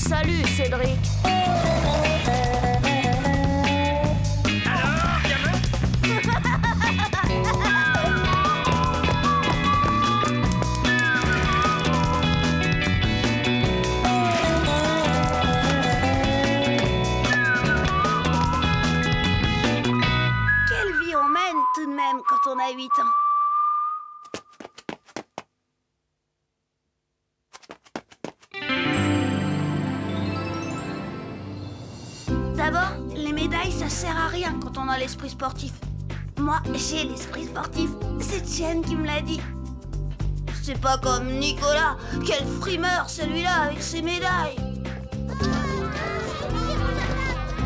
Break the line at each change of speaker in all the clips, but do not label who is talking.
Salut, Cédric.
Alors, gamin?
Quelle vie on mène tout de même quand on a 8 ans. D'abord, les médailles, ça sert à rien quand on a l'esprit sportif. Moi, j'ai l'esprit sportif. C'est Chen qui me l'a dit. C'est pas comme Nicolas. Quel frimeur celui-là avec ses médailles.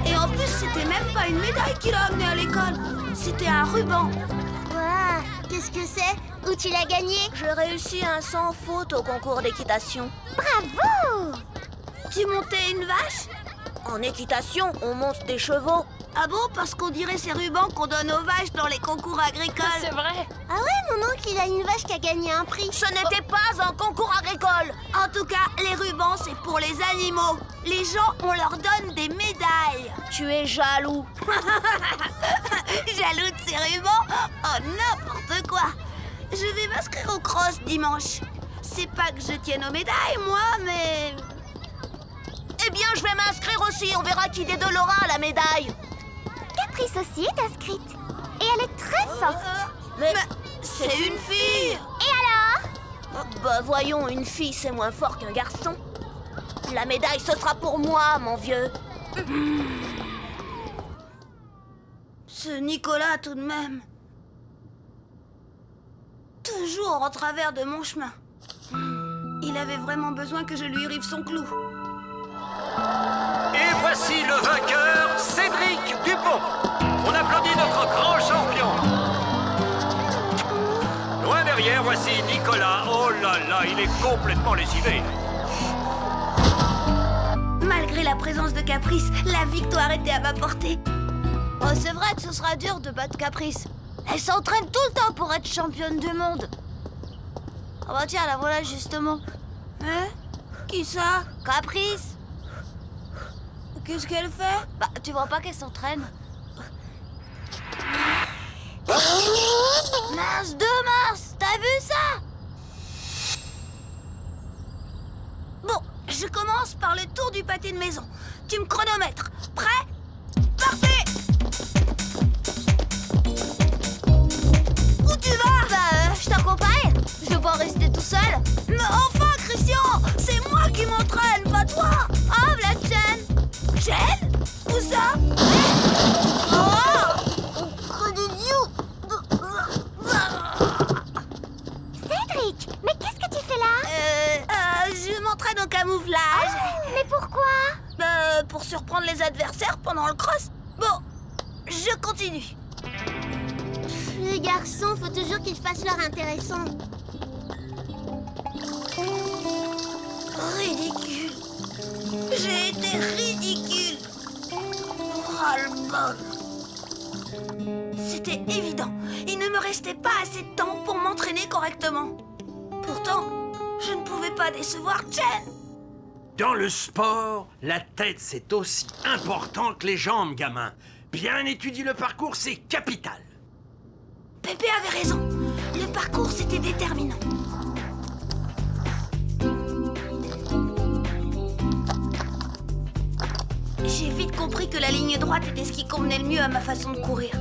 Et en plus, c'était même pas une médaille qu'il a amenée à l'école. C'était un ruban.
Waouh, qu'est-ce que c'est? Où tu l'as gagné?
J'ai réussi un sans faute au concours d'équitation.
Bravo!
Tu montais une vache?
En équitation, on monte des chevaux.
Ah bon? Parce qu'on dirait ces rubans qu'on donne aux vaches dans les concours agricoles.
C'est vrai.
Ah ouais, mon oncle, il a une vache qui a gagné un prix.
Ce n'était pas un concours agricole.
En tout cas, les rubans, c'est pour les animaux. Les gens, on leur donne des médailles.
Tu es jaloux.
Jaloux de ces rubans? Oh, n'importe quoi. Je vais m'inscrire au cross dimanche. C'est pas que je tienne aux médailles, moi, mais...
Eh bien, je vais m'inscrire aussi. On verra qui des deux l'aura, la médaille.
Caprice aussi est inscrite. Et elle est très forte.
Mais
c'est une fille.
Et alors?
bah voyons, une fille, c'est moins fort qu'un garçon. La médaille, ce sera pour moi, mon vieux.
Ce Nicolas, tout de même. Toujours en travers de mon chemin. Il avait vraiment besoin que je lui rive son clou.
Et voici le vainqueur, Cédric Dupont. On applaudit notre grand champion. Loin derrière, voici Nicolas. Oh là là, il est complètement lessivé.
Malgré la présence de Caprice, la victoire était à ma portée.
Oh, c'est vrai que ce sera dur de battre Caprice. Elle s'entraîne tout le temps pour être championne du monde. Ah bah tiens, la voilà justement.
Hein? Qui ça?
Caprice.
Qu'est-ce qu'elle fait?
Bah, tu vois pas qu'elle s'entraîne? Mince de Mars, t'as vu ça?
Bon, je commence par le tour du pâté de maison. Tu me chronomètres. Prêt? Partez! Où tu vas?
Bah, je t'accompagne. Je veux pas rester tout seul.
Mais enfin, Christian! C'est moi qui m'entraîne, pas toi!
Oh, Black Chen.
Jen? Où ça? Oh!
Cédric, mais qu'est-ce que tu fais là?
Je m'entraîne au camouflage.
Mais pourquoi?
Pour surprendre les adversaires pendant le cross. Bon, je continue.
Les garçons, faut toujours qu'ils fassent leur intéressant.
Ridicule. J'ai été ridicule. Ras-le-bol. C'était évident. Il ne me restait pas assez de temps pour m'entraîner correctement. Pourtant, je ne pouvais pas décevoir Chen.
Dans le sport, la tête, c'est aussi important que les jambes, gamin. Bien étudier le parcours, c'est capital.
Pépé avait raison. Le parcours, c'était déterminant. J'ai vite compris que la ligne droite était ce qui convenait le mieux à ma façon de courir.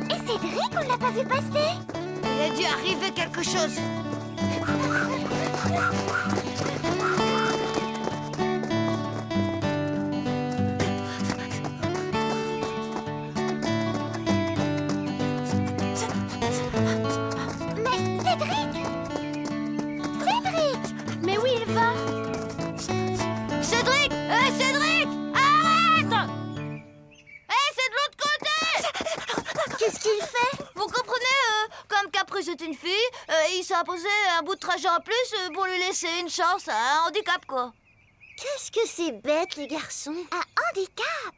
Allez, Cédric!
vu passer?
Il est dû arriver quelque chose.
Mais Cédric! Cédric! Mais où il va?
Cédric! Cédric! Arrête! C'est de l'autre côté!
Qu'est-ce qu'il fait?
Vous comprenez, comme Caprice est une fille, il s'est imposé un bout de trajet en plus pour lui laisser une chance, un handicap, quoi.
Qu'est-ce que c'est bête, les garçons? Un handicap?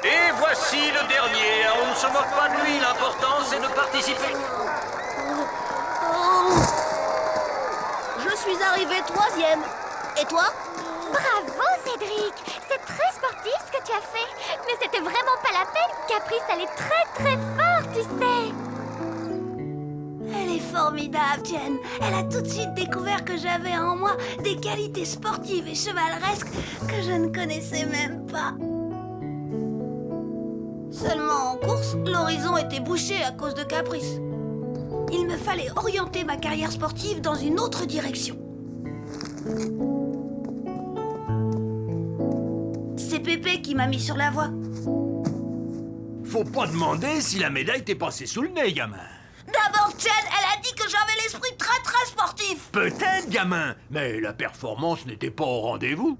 Et voici le dernier. On ne se moque pas de lui. L'important, c'est de participer.
Je suis arrivé 3e. Et toi?
Bravo, Cédric! C'est très sportif ce que tu as fait. Mais c'était vraiment pas la peine. Caprice, elle est très très forte, tu sais. Elle est formidable, Jen. Elle a tout de suite découvert que j'avais en moi des qualités sportives et chevaleresques que je ne connaissais même pas. Seulement en course, l'horizon était bouché à cause de Caprice. Il me fallait orienter ma carrière sportive dans une autre direction. C'est Pépé qui m'a mis sur la voie.
Faut pas demander si la médaille t'est passée sous le nez, gamin.
D'abord, Jen, elle a dit que j'avais l'esprit très très sportif.
Peut-être, gamin, mais la performance n'était pas au rendez-vous.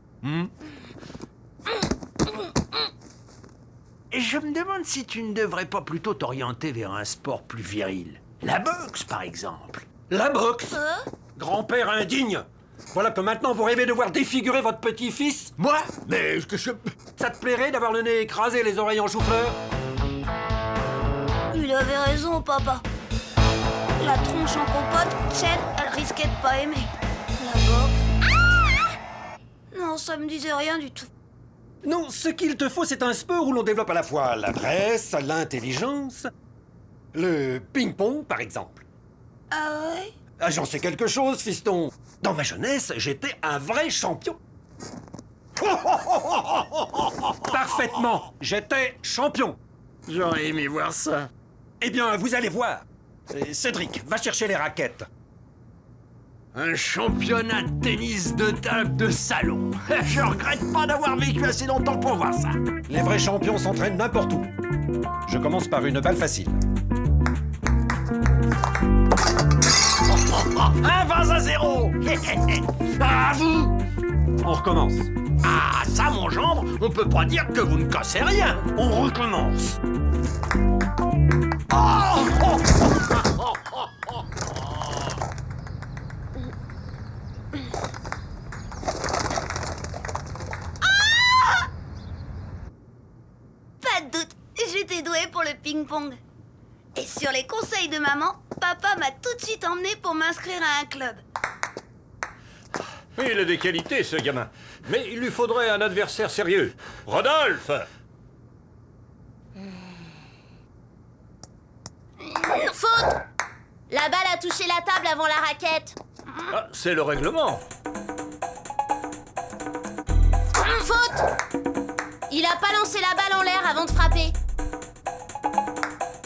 Et je me demande si tu ne devrais pas plutôt t'orienter vers un sport plus viril. La boxe, par exemple.
La boxe? Grand-père indigne! Voilà que maintenant vous rêvez de voir défigurer votre petit-fils?
Moi? Mais
Ça te plairait d'avoir le nez écrasé et les oreilles en chou-fleur?
Il avait raison, papa. La tronche en compote, Jen, elle risquait de pas aimer. La boxe... Non, ça me disait rien du tout.
Non, ce qu'il te faut, c'est un sport où l'on développe à la fois l'adresse, l'intelligence... Le ping-pong, par exemple.
Ah ouais?
Ah, j'en sais quelque chose, fiston. Dans ma jeunesse, j'étais un vrai champion. Parfaitement, j'étais champion.
j'aurais aimé voir ça.
Eh bien, vous allez voir. Cédric, va chercher les raquettes.
Un championnat de tennis de table de salon. Je regrette pas d'avoir vécu assez longtemps pour voir ça.
Les vrais champions s'entraînent n'importe où. Je commence par une balle facile.
1-20-0. À vous.
On recommence.
Ah, ça, mon gendre, on peut pas dire que vous ne cassez rien. On recommence.
Pas de doute, j'étais douée pour le ping-pong. Et sur les conseils de maman, papa m'a tout de suite emmenée pour m'inscrire à un club.
Il a des qualités, ce gamin. Mais il lui faudrait un adversaire sérieux. Rodolphe!
Faute! La balle a touché la table avant la raquette.
Ah, c'est le règlement.
Faute! Il a pas lancé la balle en l'air avant de frapper.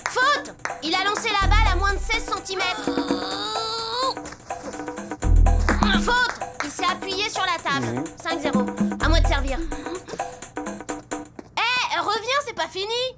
Faute! Il a lancé la balle à moins de 16 cm. Faute! Il s'est appuyé sur la table. 5-0. À moi de servir. Reviens, c'est pas fini.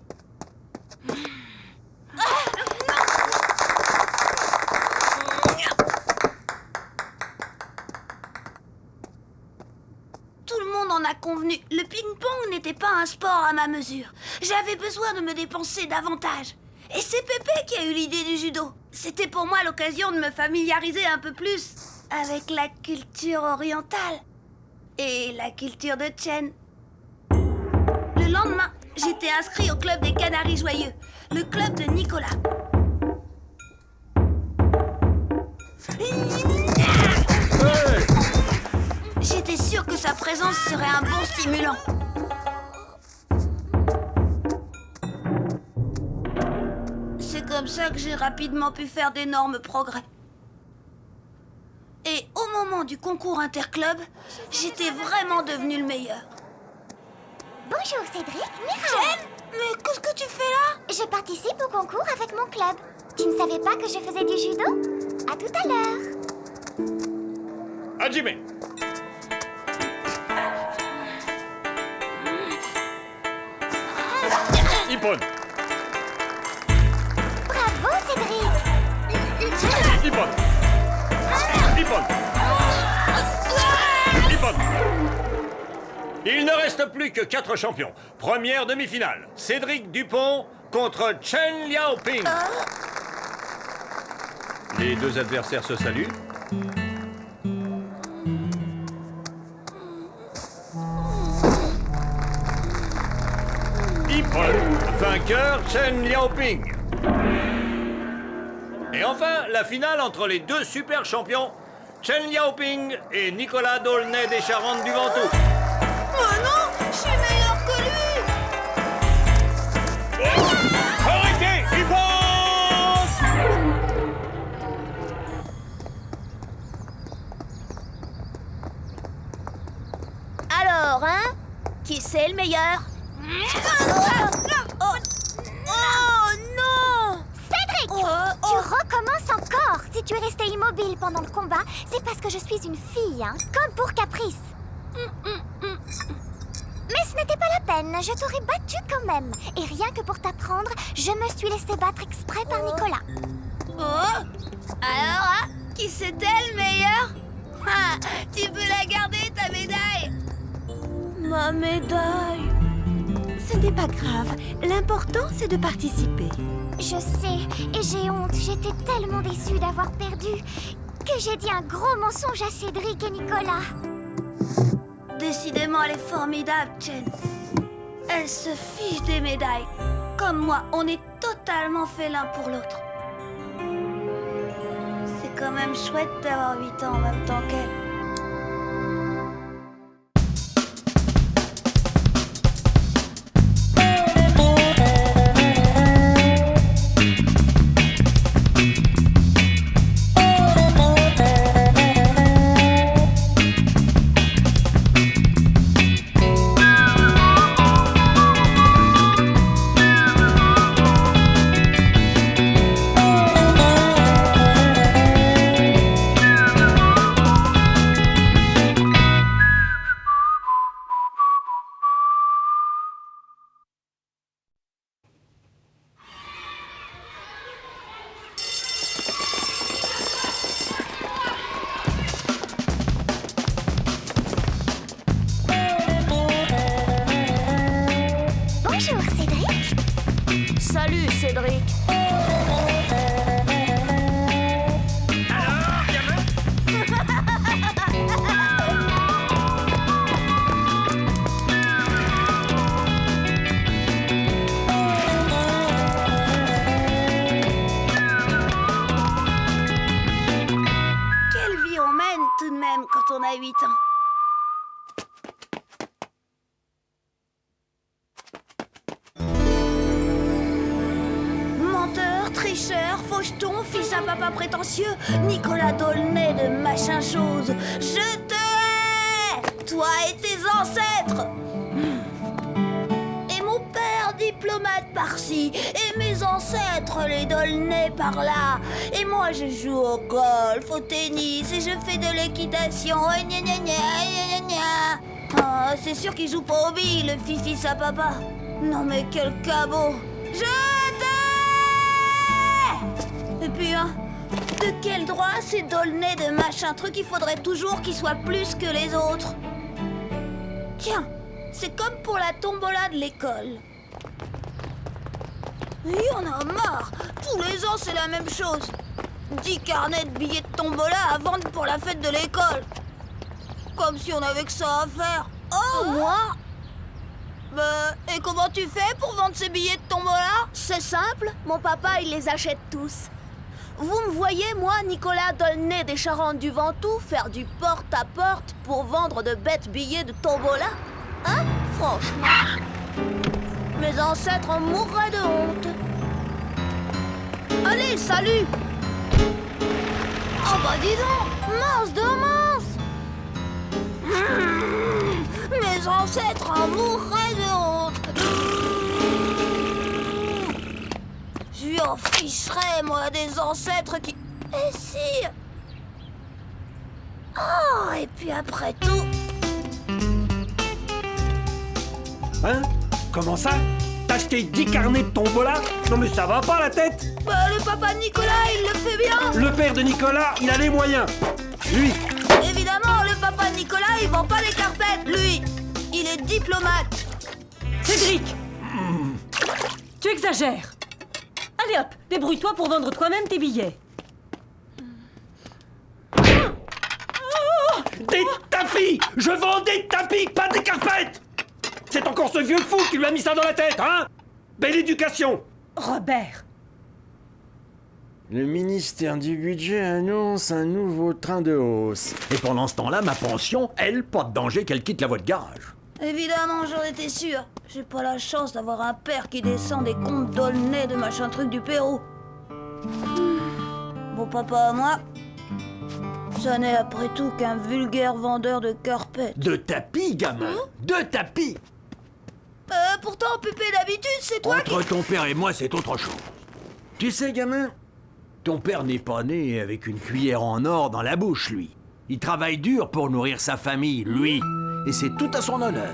Tout le monde en a convenu, le ping-pong n'était pas un sport à ma mesure. J'avais besoin de me dépenser davantage. Et c'est Pépé qui a eu l'idée du judo. C'était pour moi l'occasion de me familiariser un peu plus avec la culture orientale et la culture de Chen. Le lendemain, j'étais inscrit au club des Canaris Joyeux, le club de Nicolas. J'étais sûre que sa présence serait un bon stimulant. C'est comme ça que j'ai rapidement pu faire d'énormes progrès. Et au moment du concours interclub, j'étais vraiment devenue le meilleur.
Bonjour Cédric, Mira.
Jen, mais qu'est-ce que tu fais là?
Je participe au concours avec mon club. Tu Tu ne savais pas que je faisais du judo? À tout à l'heure.
Hajime. Ippon.
Bravo, Cédric.
Ippon. Ippon. Ippon. Il ne reste plus que 4 champions. Première demi-finale. Cédric Dupont contre Chen Liaoping. Les deux adversaires se saluent. Ippon, vainqueur Chen Liaoping. Et enfin, la finale entre les deux super champions, Chen Liaoping et Nicolas D'aulnay des Charentes du Ventoux.
Oh non, je suis meilleur que lui.
Arrêtez, Ippon!
Alors, hein? Qui c'est le meilleur?
Oh non!
Cédric, tu recommences encore. Si tu es resté immobile pendant le combat, c'est parce que je suis une fille, hein, comme pour Caprice. Mais ce n'était pas la peine, je t'aurais battu quand même. Et rien que pour t'apprendre, je me suis laissé battre exprès par Nicolas.
Oh! Alors, hein, qui c'était le meilleur? Ah, tu peux la garder, ta médaille.
Ma médaille.
Ce n'est pas grave. L'important, c'est de participer.
Je sais, et j'ai honte, j'étais tellement déçue d'avoir perdu que j'ai dit un gros mensonge à Cédric et Nicolas.
Décidément, elle est formidable, Chen. Elle se fiche des médailles. Comme moi, on est totalement fait l'un pour l'autre. C'est quand même chouette d'avoir 8 ans en même temps qu'elle.
Bonjour, Cédric.
Salut, Cédric.
Alors, gamin?
Quelle vie on mène tout de même quand on a 8 ans. Menteur, tricheur, faucheton, fils à papa prétentieux, Nicolas D'aulnay de machin chose. Je te hais, toi et tes ancêtres. Et mon père diplomate par-ci, et mes ancêtres les D'aulnay par-là. Et moi je joue au golf, au tennis, et je fais de l'équitation. Et gna gna gna, gna gna gna. Ah, c'est sûr qu'il joue pas au billes, le fils à papa. Non mais quel cabot. Je t'ai. Et puis, hein, de quel droit ces D'aulnay de machin truc, il faudrait toujours qu'ils soient plus que les autres. Tiens, c'est comme pour la tombola de l'école. Il y en a marre. Tous les ans, c'est la même chose. 10 carnets de billets de tombola à vendre pour la fête de l'école. Comme si on avait que ça à faire. Oh, moi? Et comment tu fais pour vendre ces billets de tombola?
C'est simple, mon papa, il les achète tous. Vous me voyez, moi, Nicolas D'aulnay des Charentes du Ventoux, faire du porte-à-porte pour vendre de bêtes billets de tombola? Hein? Franchement. Mes ancêtres en mourraient de honte. Allez, salut!
Oh bah dis donc, mince de mince. Mes ancêtres en mourraient de honte. Je lui J'en ficherais, moi, des ancêtres qui... Eh si! Oh, et puis après tout...
Hein? Comment ça? T'as acheté 10 carnets de tombola? Non mais ça va pas la tête?
Bah, le papa de Nicolas, il le fait bien!
Le père de Nicolas, il a les moyens. Lui,
Évidemment, le papa de Nicolas, il vend pas les carpettes, lui! Il est diplomate!
Cédric Tu exagères. Allez hop, débrouille-toi pour vendre toi-même tes billets.
des tapis! Je vends des tapis, pas des carpettes! C'est encore ce vieux fou qui lui a mis ça dans la tête, hein? Belle éducation!
Robert,
Le ministère du Budget annonce un nouveau train de hausse.
Et pendant ce temps-là, ma pension, elle, pas de danger qu'elle quitte la voie de garage.
Évidemment, j'en étais sûr. J'ai pas la chance d'avoir un père qui descend des comptes d'Aulnay de machin truc du Pérou. Mon papa à moi, ça n'est après tout qu'un vulgaire vendeur de carpettes.
De tapis, gamin. De tapis.
Pourtant, Pépé, d'habitude, c'est toi qui...
Entre ton père et moi, c'est autre chose. Tu sais, gamin, ton père n'est pas né avec une cuillère en or dans la bouche, lui. Il travaille dur pour nourrir sa famille, lui. Et c'est tout à son honneur.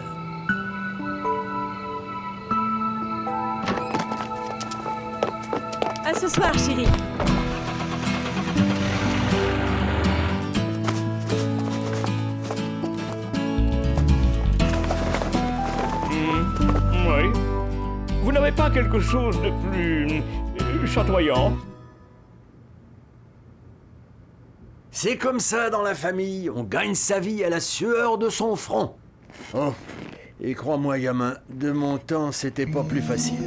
à ce soir, chérie.
Oui. Vous n'avez pas quelque chose de plus chatoyant?
C'est comme ça dans la famille. On gagne sa vie à la sueur de son front.
Oh, et crois-moi, gamin, de mon temps, c'était pas plus facile.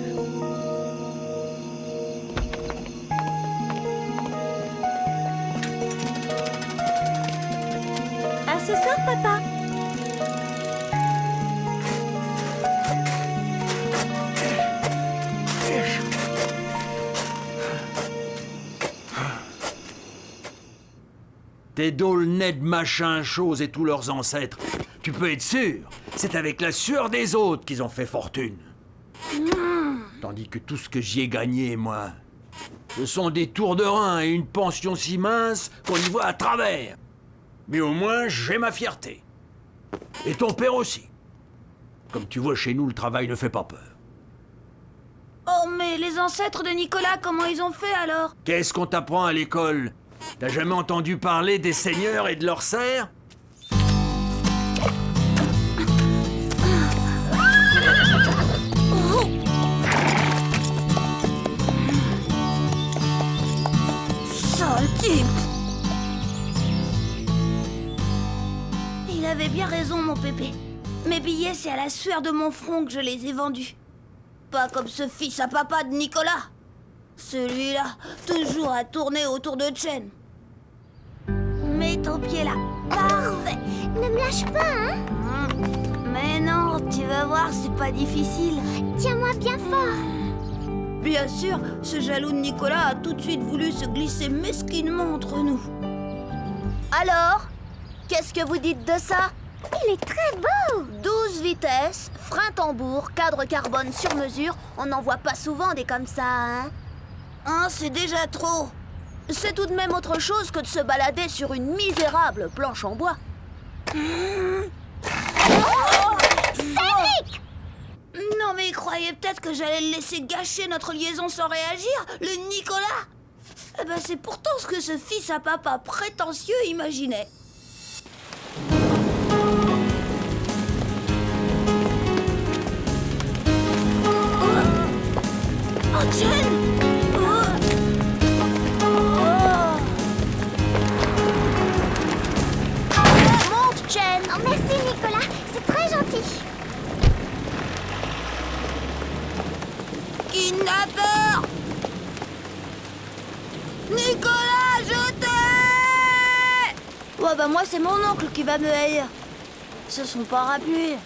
À ce soir, papa.
Tes d'Aulnay de machin chose et tous leurs ancêtres. Tu peux être sûr, c'est avec la sueur des autres qu'ils ont fait fortune. Tandis que tout ce que j'y ai gagné, moi, ce sont des tours de rein et une pension si mince qu'on y voit à travers. Mais au moins, j'ai ma fierté. Et ton père aussi. Comme tu vois, chez nous, le travail ne fait pas peur.
Oh, mais les ancêtres de Nicolas, comment ils ont fait alors?
Qu'est-ce qu'on t'apprend à l'école? T'as jamais entendu parler des seigneurs et de leurs serfs?
Sale type! Il avait bien raison, mon pépé. Mes billets, c'est à la sueur de mon front que je les ai vendus. Pas comme ce fils à papa de Nicolas. Celui-là, toujours à tourner autour de Chen. Mets ton pied là. Parfait.
Ne me lâche pas, hein?
Mais non, tu vas voir, c'est pas difficile.
Tiens-moi bien fort.
Bien sûr, ce jaloux de Nicolas a tout de suite voulu se glisser mesquinement entre nous.
Alors, qu'est-ce que vous dites de ça?
Il est très beau.
12 vitesses, frein tambour, cadre carbone sur mesure. On n'en voit pas souvent des comme ça, hein?
Hein, c'est déjà trop.
C'est tout de même autre chose que de se balader sur une misérable planche en bois.
Cédric!
Non, mais il croyait peut-être que j'allais le laisser gâcher notre liaison sans réagir, le Nicolas. Eh ben, c'est pourtant ce que ce fils à papa prétentieux imaginait. Oh, Jen!
Monte, Chen!
Oh, merci, Nicolas. C'est très gentil.
Kidnappeur! Nicolas, je t'ai!
Ouais, bah moi, c'est mon oncle qui va me haïr. C'est son parapluie.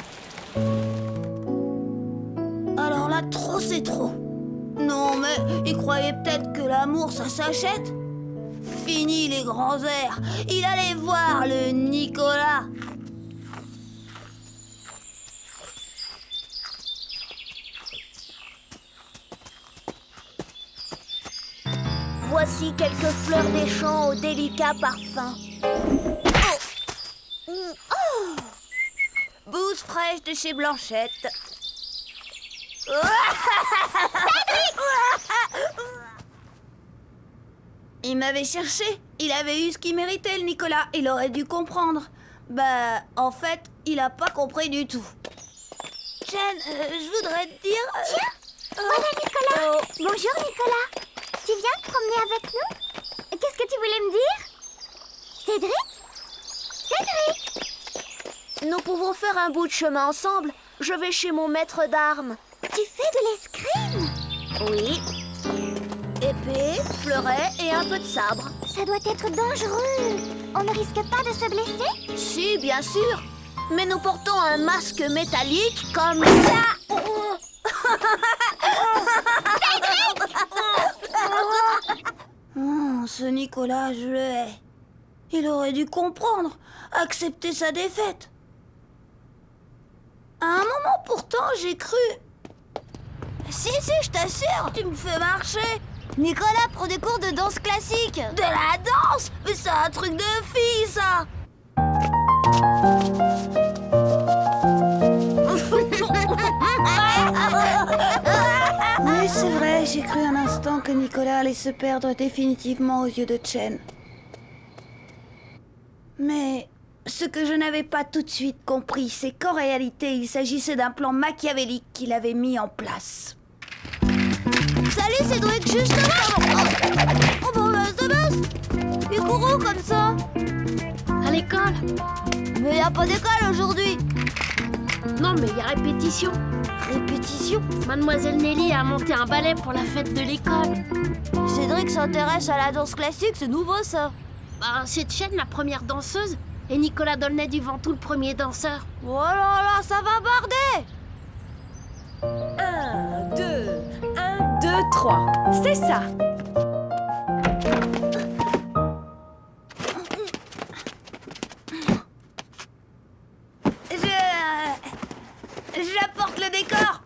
Alors là, trop c'est trop. Non, mais il croyait peut-être que l'amour, ça s'achète. Fini les grands airs. Il allait voir le Nicolas.
voici quelques fleurs des champs au délicat parfum. Oh. Bouse fraîche de chez Blanchette.
Il m'avait cherché. Il avait eu ce qu'il méritait, le Nicolas. Il aurait dû comprendre. Bah, en fait, il a pas compris du tout. Jen, je voudrais te dire...
Tiens, voilà Nicolas. Bonjour Nicolas. Tu viens te promener avec nous? Qu'est-ce que tu voulais me dire? Cédric?
Nous pouvons faire un bout de chemin ensemble. Je vais chez mon maître d'armes.
Tu fais de l'escrime?
Oui. Épée, fleuret et un peu de sabre.
Ça doit être dangereux. On ne risque pas de se blesser?
Si, bien sûr. Mais nous portons un masque métallique comme ça.
Oh, ce Nicolas, je le hais. Il aurait dû comprendre, accepter sa défaite. À un moment pourtant, j'ai cru...
Si, je t'assure.
Tu me fais marcher.
Nicolas prend des cours de danse classique.
De la danse? Mais c'est un truc de fille, ça. Oui, c'est vrai, j'ai cru un instant que Nicolas allait se perdre définitivement aux yeux de Chen. Mais ce que je n'avais pas tout de suite compris, c'est qu'en réalité, il s'agissait d'un plan machiavélique qu'il avait mis en place.
Salut Cédric, justement. Oh bah, ça baisse. Il court où comme ça?
À l'école?
Mais y a pas d'école aujourd'hui.
Non, mais il y a répétition.
Répétition?
Mademoiselle Nelly a monté un ballet pour la fête de l'école.
Cédric s'intéresse à la danse classique, c'est nouveau ça.
Bah, c'est Chen la première danseuse et Nicolas Dolnay du Ventoux le premier danseur.
Oh là là, ça va barder.
1, 2, 1, 2, 3. C'est ça.
J'apporte le décor.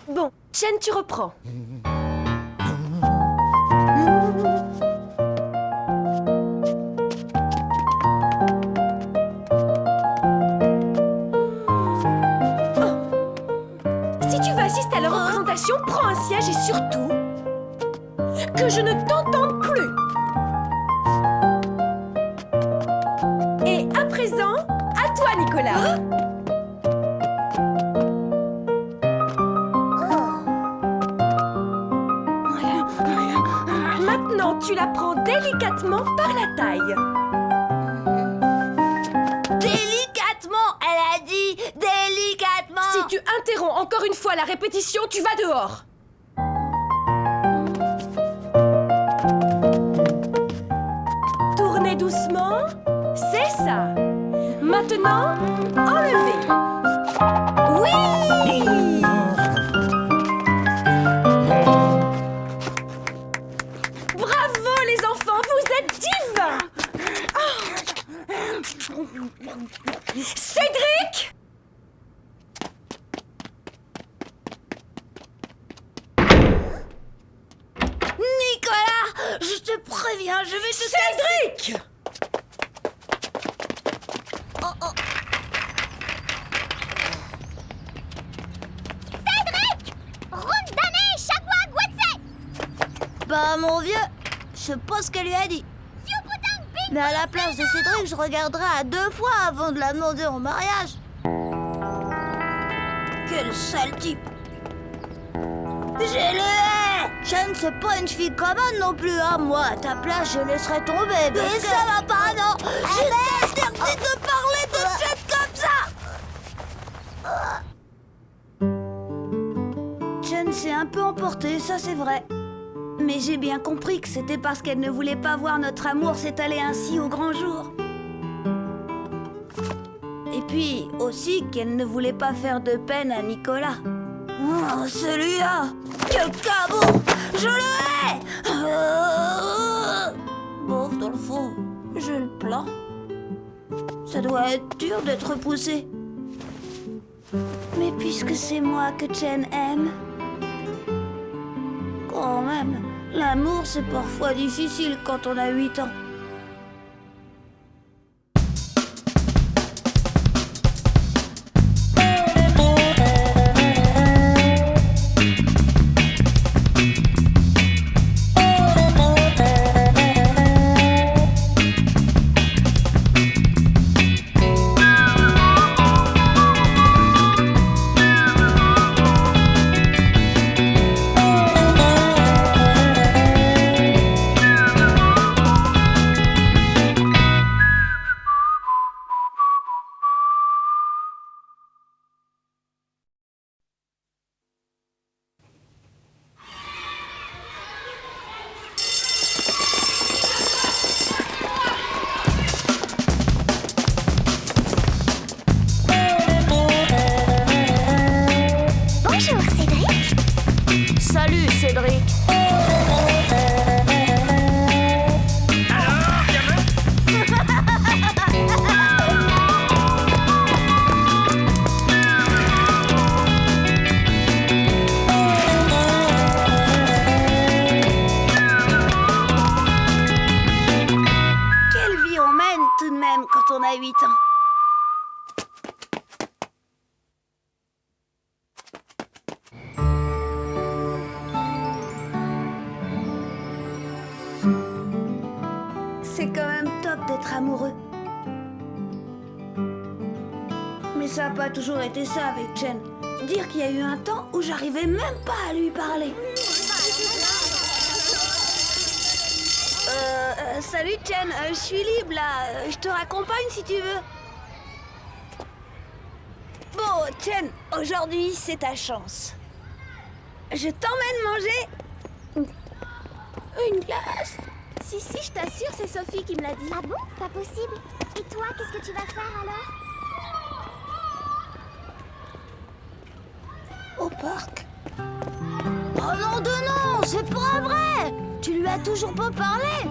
Bon, Chen, tu reprends. Si tu veux assister à la représentation, prends un siège et surtout que je ne t'entende plus. Et à présent, à toi, Nicolas. Maintenant, tu la prends délicatement par la taille.
Délicatement, elle a dit délicatement.
Si tu interromps encore une fois la répétition, tu vas dehors. Tournez doucement. C'est ça. Maintenant, enlevez. Oui! Bravo les enfants, vous êtes divins! Cédric!
Nicolas, je te préviens, je vais te...
Cédric!
Bah mon vieux, je sais pas ce qu'elle lui a dit. Mais à la place de Cédric, je regarderai à 2 fois avant de la demander en mariage.
Quel sale type. Je le hais.
Chen, c'est pas une fille commode non plus, hein. Moi, à ta place, je laisserais tomber.
Mais ça va pas, non. Je t'ai interdit de parler de cette comme ça. Chen s'est un peu emportée, ça c'est vrai. Mais j'ai bien compris que c'était parce qu'elle ne voulait pas voir notre amour s'étaler ainsi au grand jour. Et puis aussi qu'elle ne voulait pas faire de peine à Nicolas. Oh, celui-là! Quel cabot! Je le hais! Bof, dans le fond, je le plains. Ça doit être dur d'être repoussé. Mais puisque c'est moi que Chen aime, L'amour, c'est parfois difficile quand on a 8 ans.
Bonjour, Cédric.
Salut, Cédric.
Alors, gamin?
Quelle vie on mène tout de même quand on a 8 ans. C'est quand même top d'être amoureux. Mais ça n'a pas toujours été ça avec Chen. Dire qu'il y a eu un temps où j'arrivais même pas à lui parler. Salut Chen, je suis libre là, je te raccompagne si tu veux. Bon, Chen, aujourd'hui c'est ta chance. Je t'emmène manger une glace.
Si, je t'assure, c'est Sophie qui me l'a dit. Ah bon? Pas possible. Et toi, qu'est-ce que tu vas faire alors?
Au parc.
Oh non de non, c'est pas vrai. Tu lui as toujours pas parlé.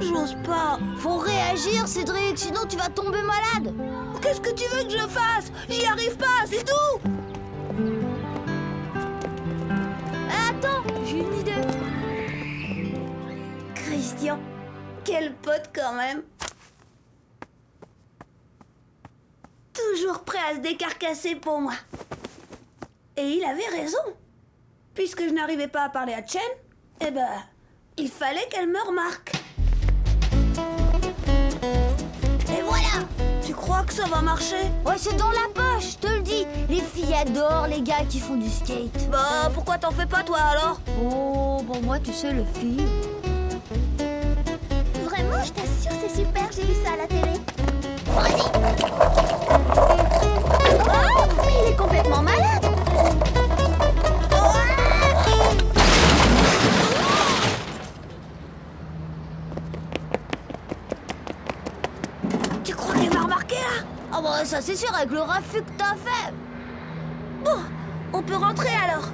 J'ose pas.
Faut réagir, Cédric, sinon tu vas tomber malade.
Qu'est-ce que tu veux que je fasse? J'y arrive pas, c'est tout.
Attends, j'ai une idée.
Christian, quel pote quand même. Toujours prêt à se décarcasser pour moi. Et il avait raison. Puisque je n'arrivais pas à parler à Chen, eh ben, il fallait qu'elle me remarque. Et voilà! Tu crois que ça va marcher?
Ouais, c'est dans la poche, je te le dis. Les filles adorent les gars qui font du skate.
Bah, pourquoi t'en fais pas toi alors?
Oh, bon moi tu sais, le fille.
Vraiment, je t'assure, c'est super, j'ai vu ça à la télé.
Oh, mais il est complètement malade.
Tu crois qu'elle m'a remarqué là?
Ah bah ça c'est sûr, avec le raffut que t'as fait.
Bon, on peut rentrer alors.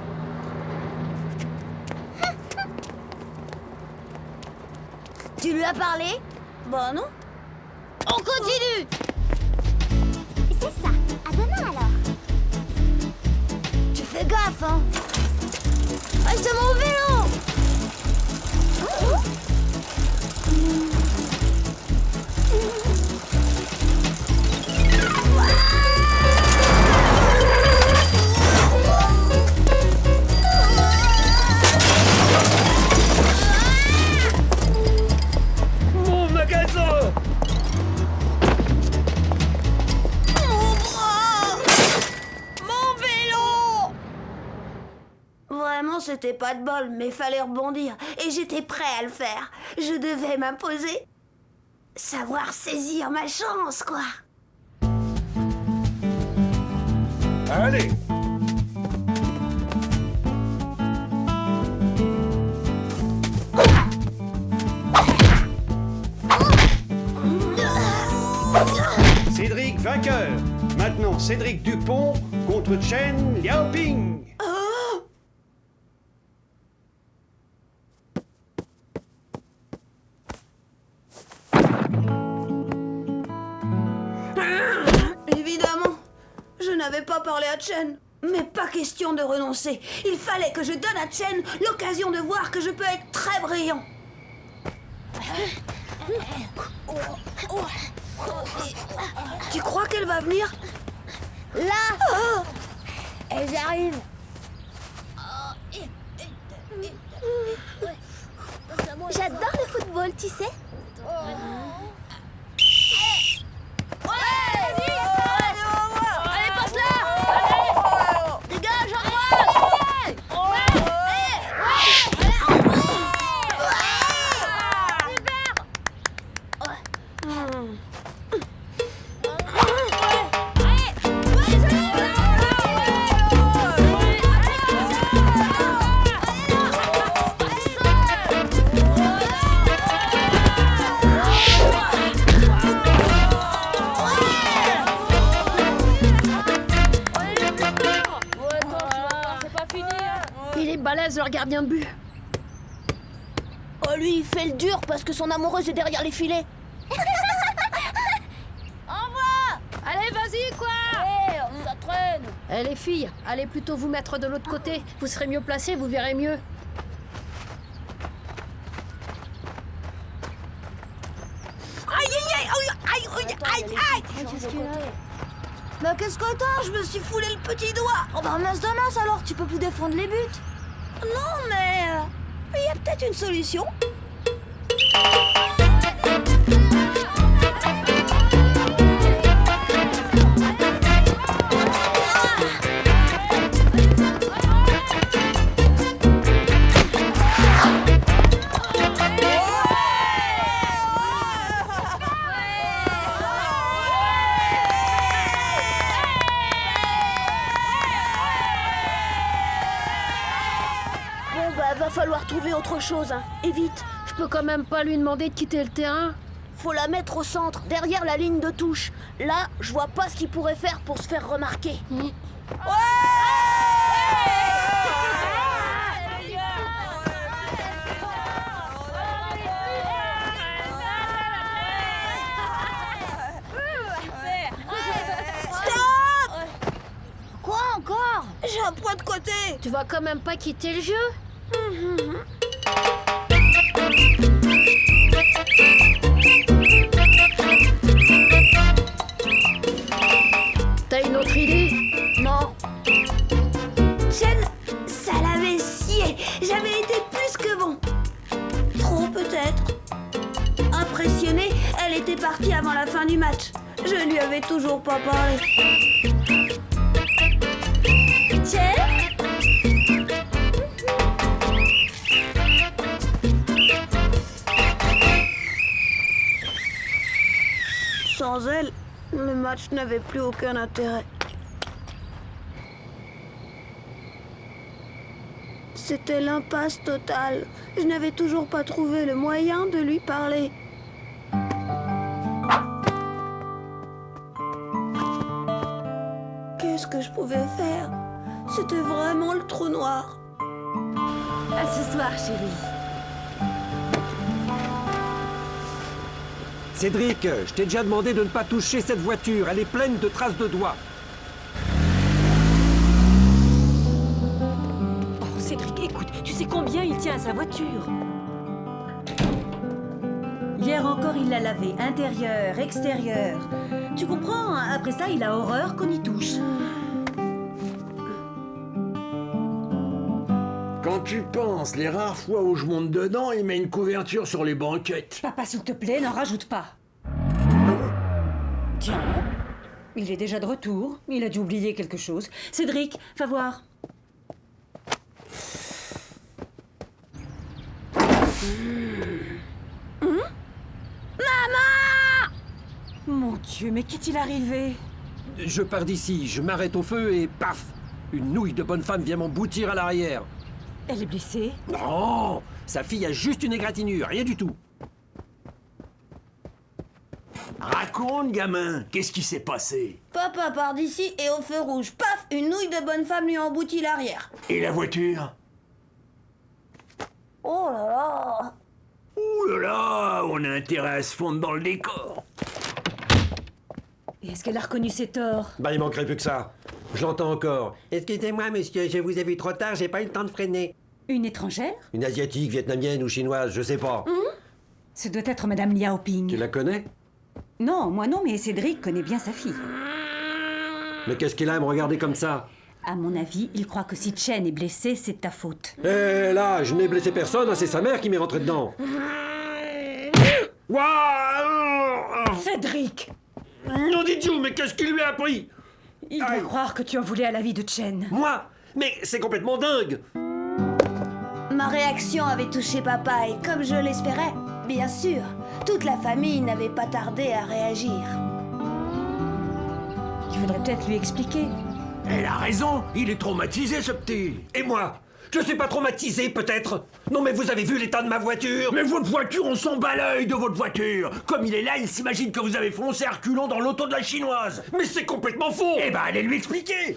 Tu lui as parlé?
Bah non.
On continue.
C'est ça. À demain alors.
Tu fais gaffe, hein. Ah, c'est mon vélo.
Mon magasin!
Mon vélo! Vraiment, c'était pas de bol, mais fallait rebondir. Et j'étais prêt à le faire. Je devais m'imposer. Savoir saisir ma chance, quoi.
Allez! Cédric vainqueur. Maintenant, Cédric Dupont contre Chen Liaoping.
Évidemment, je n'avais pas parlé à Chen. Mais pas question de renoncer. Il fallait que je donne à Chen l'occasion de voir que je peux être très brillant. Tu crois qu'elle va venir?
Là
Oh!
Elles arrivent.
J'adore le football, tu sais.
Allez, passe-la! Dégage, à droite!
Il est balèze, leur gardien de but.
Oh, lui, il fait le dur parce que son amoureuse est derrière les filets.
Allez, vas-y, quoi!
On s'entraîne.
Eh, les filles, allez plutôt vous mettre de l'autre côté. Vous serez mieux placés, vous verrez mieux.
Bah qu'est-ce que t'as?
Je me suis foulé le petit doigt.
Oh bah ramasse de mince alors, tu peux plus défendre les buts.
Non, mais il y a peut-être une solution.
Bon, bah, va falloir trouver autre chose, hein. Et vite.
Je peux quand même pas lui demander de quitter le terrain.
Faut la mettre au centre, derrière la ligne de touche. Là, je vois pas ce qu'il pourrait faire pour se faire remarquer.
Quoi encore?
J'ai un point de côté.
Tu vas quand même pas quitter le jeu? T'as une autre idée?
Non.
Chen, ça l'avait scié. J'avais été plus que bon. Trop peut-être. Impressionnée, elle était partie avant la fin du match. Je lui avais toujours pas parlé. Chen? Sans elle, le match n'avait plus aucun intérêt. C'était l'impasse totale. Je n'avais toujours pas trouvé le moyen de lui parler. Qu'est-ce que je pouvais faire? C'était vraiment le trou noir.
À ce soir, chérie.
Cédric, je t'ai déjà demandé de ne pas toucher cette voiture. Elle est pleine de traces de doigts.
Oh, Cédric, écoute, tu sais combien il tient à sa voiture? Hier encore, il l'a lavé, intérieur, extérieur. Tu comprends? Après ça, il a horreur qu'on y touche.
Quand tu penses, les rares fois où je monte dedans, il met une couverture sur les banquettes.
Papa, s'il te plaît, n'en rajoute pas. Tiens, il est déjà de retour. Il a dû oublier quelque chose. Cédric, va voir.
Maman!
Mon Dieu, mais qu'est-il arrivé?
Je pars d'ici, je m'arrête au feu et paf! Une nouille de bonne femme vient m'emboutir à l'arrière.
Elle est blessée?
Non! Sa fille a juste une égratignure, rien du tout.
Raconte, gamin, qu'est-ce qui s'est passé?
Papa part d'ici et au feu rouge, paf, une nouille de bonne femme lui emboutit l'arrière.
Et la voiture?
Oh là là!
Ouh là là, on a intérêt à se fondre dans le décor.
Et est-ce qu'elle a reconnu ses torts?
Bah, il manquerait plus que ça.
J'entends encore. Excusez-moi, monsieur, je vous ai vu trop tard, j'ai pas eu le temps de freiner.
Une étrangère?
Une asiatique, vietnamienne ou chinoise, je sais pas.
Ce doit être Madame Liao Ping.
Tu la connais?
Non, moi non, mais Cédric connaît bien sa fille.
Mais qu'est-ce qu'il a à me regarder comme ça?
À mon avis, il croit que si Chen est blessé, c'est de ta faute.
Eh là, je n'ai blessé personne, hein, c'est sa mère qui m'est rentrée dedans. Waouh!
Cédric!
Nom d'idiot, mais qu'est-ce qui lui a appris?
Il doit croire que tu en voulais à la vie de Chen.
Moi? Mais c'est complètement dingue!
Ma réaction avait touché papa et comme je l'espérais, bien sûr, toute la famille n'avait pas tardé à réagir.
Tu voudrais peut-être lui expliquer.
Elle a raison, il est traumatisé ce petit.
Et moi? Je suis pas traumatisé, peut-être? Non, mais vous avez vu l'état de ma voiture?
Mais votre voiture, on s'en bat l'œil de votre voiture. Comme il est là, il s'imagine que vous avez foncé à reculons dans l'auto de la chinoise.
Mais c'est complètement faux!
Eh ben, allez lui expliquer.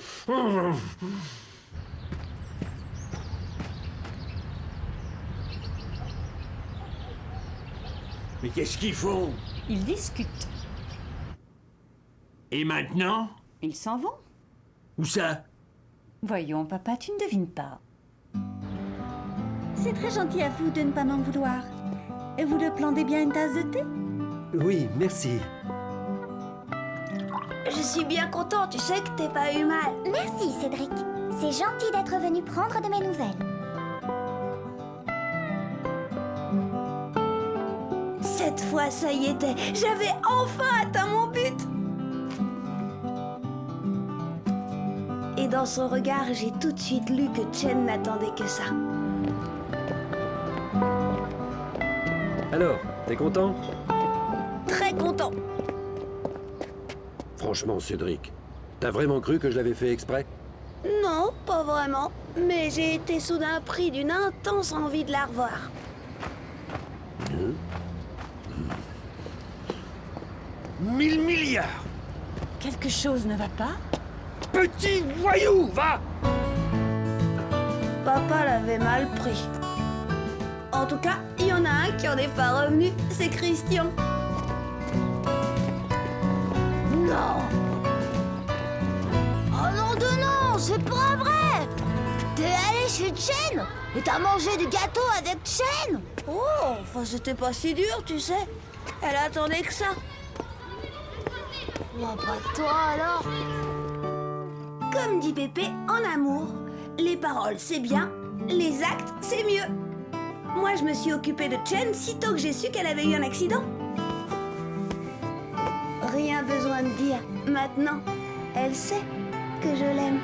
Mais qu'est-ce qu'ils font?
Ils discutent.
Et maintenant?
Ils s'en vont.
Où ça?
Voyons, papa, tu ne devines pas.
C'est très gentil à vous de ne pas m'en vouloir. Et vous le planez bien une tasse de thé?
Oui, merci.
Je suis bien content, tu sais que t'es pas eu mal.
Merci, Cédric. C'est gentil d'être venu prendre de mes nouvelles.
Cette fois, ça y était, j'avais enfin atteint mon but. Et dans son regard, j'ai tout de suite lu que Chen n'attendait que ça.
Alors, t'es content?
Très content.
Franchement, Cédric, t'as vraiment cru que je l'avais fait exprès?
Non, pas vraiment. Mais j'ai été soudain pris d'une intense envie de la revoir.
1000 milliards.
Quelque chose ne va pas?
Petit voyou, va!
Papa l'avait mal pris. En tout cas, il y en a un qui en est pas revenu, c'est Christian.
Non. Oh non de non, c'est pas vrai. T'es allé chez Chen et t'as mangé du gâteau avec Chen.
Oh, enfin c'était pas si dur, tu sais. Elle attendait que ça.
Oh, pas toi alors.
Comme dit Pépé, en amour, les paroles c'est bien, les actes c'est mieux. Moi je me suis occupée de Chen sitôt que j'ai su qu'elle avait eu un accident. Rien besoin de dire, maintenant, elle sait que je l'aime.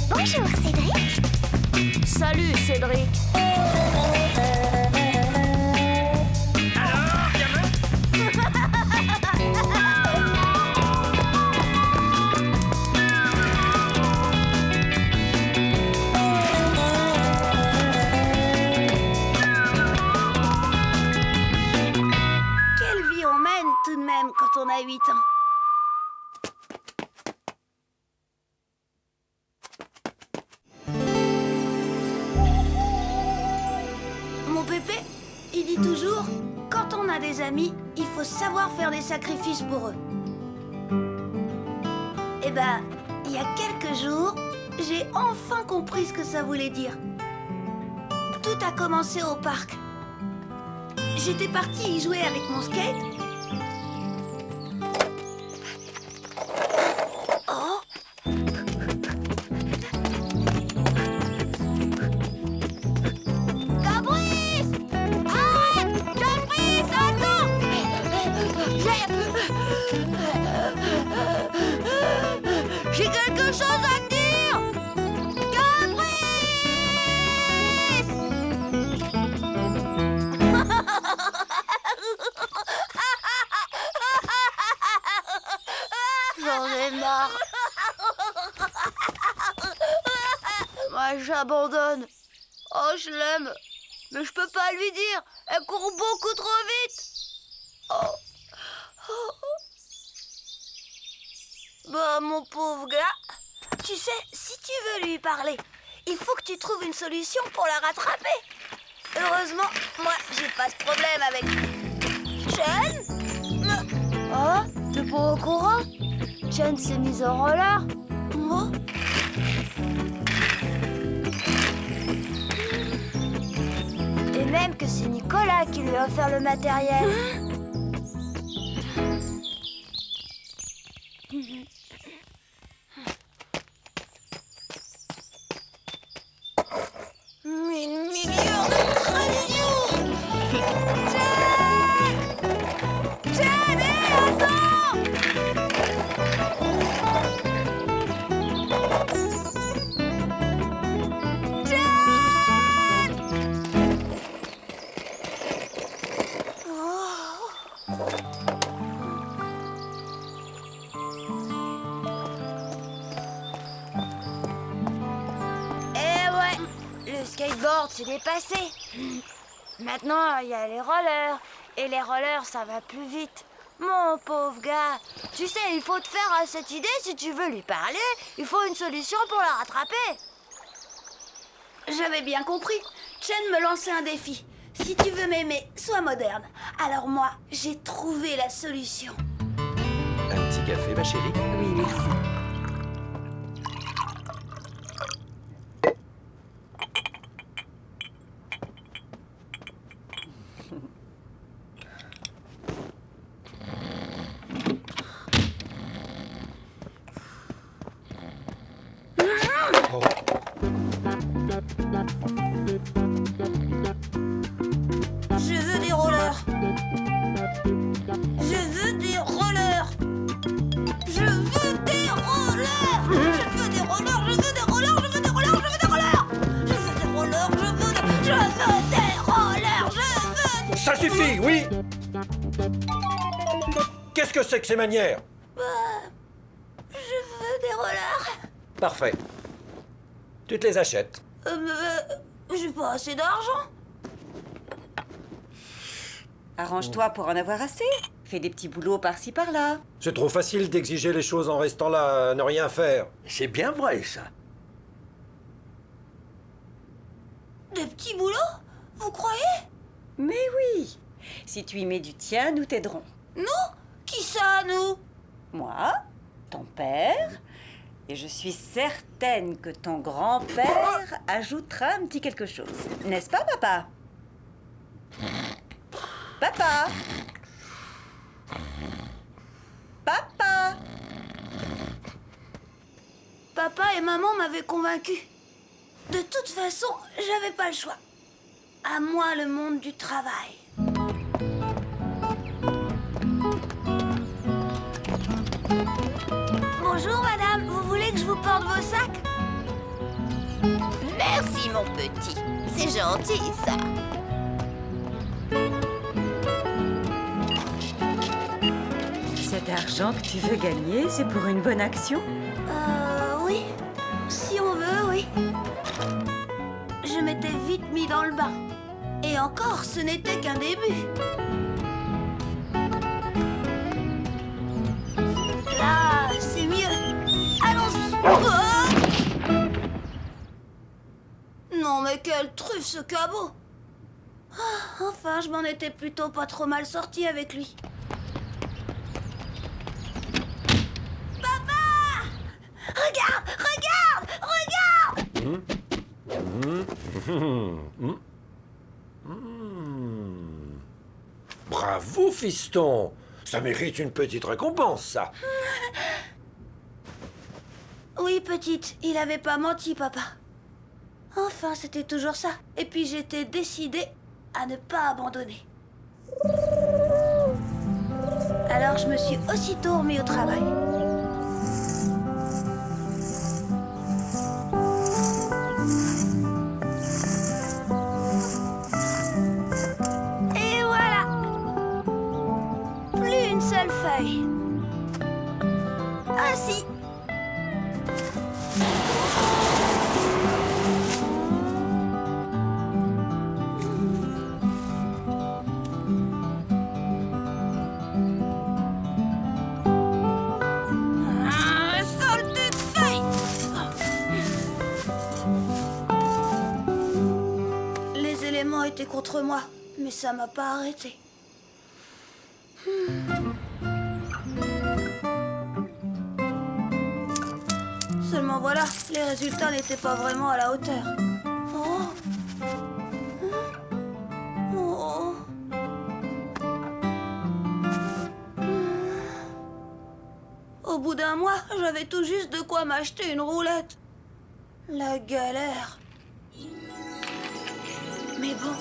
Bonjour, Cédric.
Salut, Cédric.
Alors, gamin?
Quelle vie on mène tout de même quand on a 8 ans. Mon Pépé, il dit toujours, quand on a des amis, il faut savoir faire des sacrifices pour eux. Eh ben, il y a quelques jours, j'ai enfin compris ce que ça voulait dire. Tout a commencé au parc. J'étais partie y jouer avec mon skate. Oh!
m'abandonne. Oh, je l'aime. Mais je peux pas lui dire. Elle court beaucoup trop vite. Oh. Bah, mon pauvre gars, tu sais, si tu veux lui parler, il faut que tu trouves une solution pour la rattraper. Heureusement, moi, j'ai pas de problème avec Chen.
Oh, t'es pas au courant? Chen s'est mise au roller.
Moi?
Et même que c'est Nicolas qui lui a offert le matériel.
Une million de traditions. Chen, attends!
Skateboard, c'est dépassé. Maintenant, il y a les rollers. Et les rollers, ça va plus vite. Mon pauvre gars, tu sais, il faut te faire à cette idée si tu veux lui parler. Il faut une solution pour la rattraper.
J'avais bien compris. Chen me lançait un défi. Si tu veux m'aimer, sois moderne. Alors moi, j'ai trouvé la solution.
Un petit café, ma chérie?
Oui, merci.
Je veux des rollers. Je veux des rollers. Je veux des rollers. Je veux des rollers. Je veux des rollers. Je veux des rollers. Je veux des rollers. Je veux des rollers. Je veux des rollers. Je veux.
Ça suffit, oui! Qu'est-ce que c'est que ces manières?
Je veux des rollers.
Parfait. Tu te les achètes.
J'ai pas assez d'argent.
Arrange-toi pour en avoir assez. Fais des petits boulots par-ci par-là.
C'est trop facile d'exiger les choses en restant là, à ne rien faire.
C'est bien vrai, ça.
Des petits boulots? Vous croyez?
Mais oui. Si tu y mets du tien, nous t'aiderons.
Nous? Qui ça, nous?
Moi, ton père, et je suis certaine que ton grand-père ajoutera un petit quelque chose. N'est-ce pas, papa? Papa! Papa!
Papa et maman m'avaient convaincue. De toute façon, j'avais pas le choix. À moi le monde du travail. Bonjour madame, vous voulez que je vous porte vos sacs?
Merci, mon petit. C'est gentil, ça.
Cet argent que tu veux gagner, c'est pour une bonne action?
Oui. Si on veut, oui. Je m'étais vite mis dans le bain. Et encore, ce n'était qu'un début. Là, c'est mieux. Allons-y. Oh! Non, mais quelle truffe, ce cabot. Ah, enfin, je m'en étais plutôt pas trop mal sortie avec lui. Papa! Regarde!
Bravo, fiston! Ça mérite une petite récompense, ça.
Oui, petite, il avait pas menti, papa. Enfin, c'était toujours ça. Et puis j'étais décidée à ne pas abandonner. Alors je me suis aussitôt remis au travail. Et voilà! Plus une seule feuille. Ah si!
contre moi, mais ça m'a pas arrêté. Seulement voilà, les résultats n'étaient pas vraiment à la hauteur. Oh. Oh. Au bout d'un mois, j'avais tout juste de quoi m'acheter une roulette. La galère. Mais bon,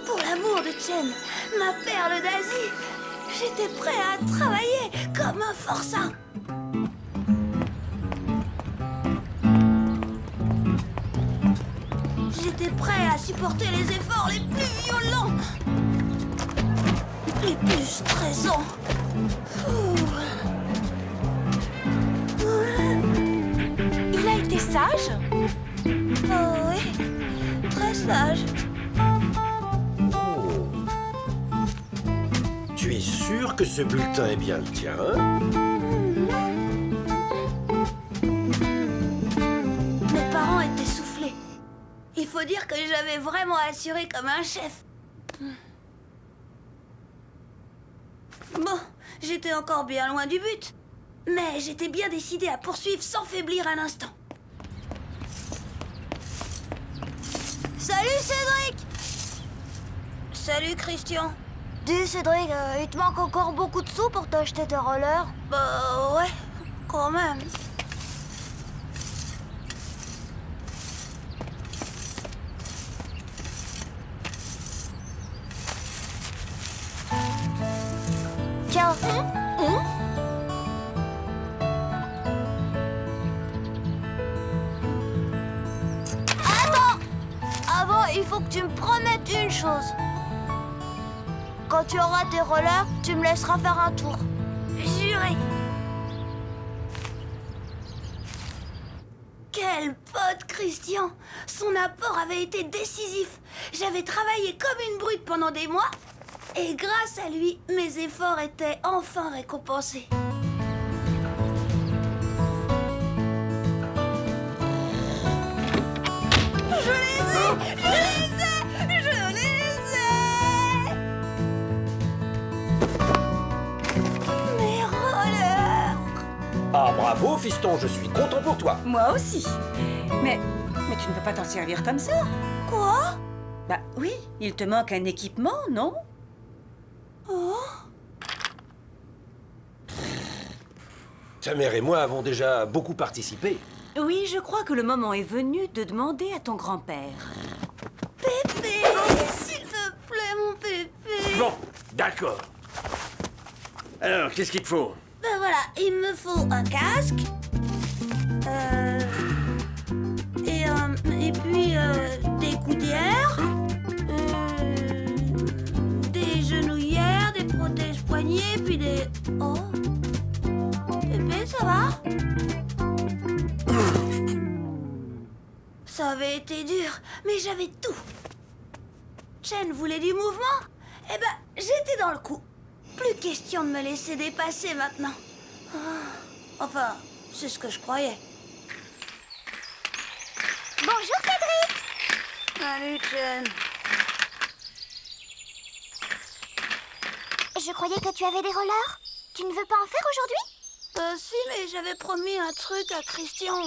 pour l'amour de Chen, ma perle d'Asie, j'étais prêt à travailler comme un forçat. J'étais prêt à supporter les efforts les plus violents, les plus stressants.
Il a été sage?
Oh oui, très sage.
Tu es sûr que ce bulletin est bien le tien?
Mes parents étaient soufflés. Il faut dire que j'avais vraiment assuré comme un chef. Bon, j'étais encore bien loin du but. Mais j'étais bien décidée à poursuivre sans faiblir un instant.
Salut Cédric!
Salut Christian.
Dis Cédric, il te manque encore beaucoup de sous pour t'acheter tes rollers?
Bah ouais, quand même.
Tiens. Attends! Avant, il faut que tu me promettes une chose. Quand tu auras tes rollers, tu me laisseras faire un tour.
Juré. Quel pote, Christian! Son apport avait été décisif. J'avais travaillé comme une brute pendant des mois. Et grâce à lui, mes efforts étaient enfin récompensés. Je les ai! Je les ai! Je les ai! Mes rollers!
Ah, bravo, fiston, je suis content pour toi.
Moi aussi. Mais tu ne peux pas t'en servir comme ça.
Quoi?
Bah oui, il te manque un équipement, non?
Oh.
Ta mère et moi avons déjà beaucoup participé.
Oui, je crois que le moment est venu de demander à ton grand-père.
Pépé! S'il te plaît, mon Pépé!
Bon, d'accord. Alors, qu'est-ce qu'il te faut?
Ben voilà, il me faut un casque. Et puis des coudières. Des genouillères, des protèges poignets, puis des... Oh! Pépé, ça va? Ça avait été dur, mais j'avais tout. Chen voulait du mouvement? Eh ben, j'étais dans le coup. Plus question de me laisser dépasser maintenant. Enfin, c'est ce que je croyais.
Bonjour Cédric!
Salut, Chen.
Je croyais que tu avais des rollers. Tu ne veux pas en faire aujourd'hui?
Si, mais j'avais promis un truc à Christian.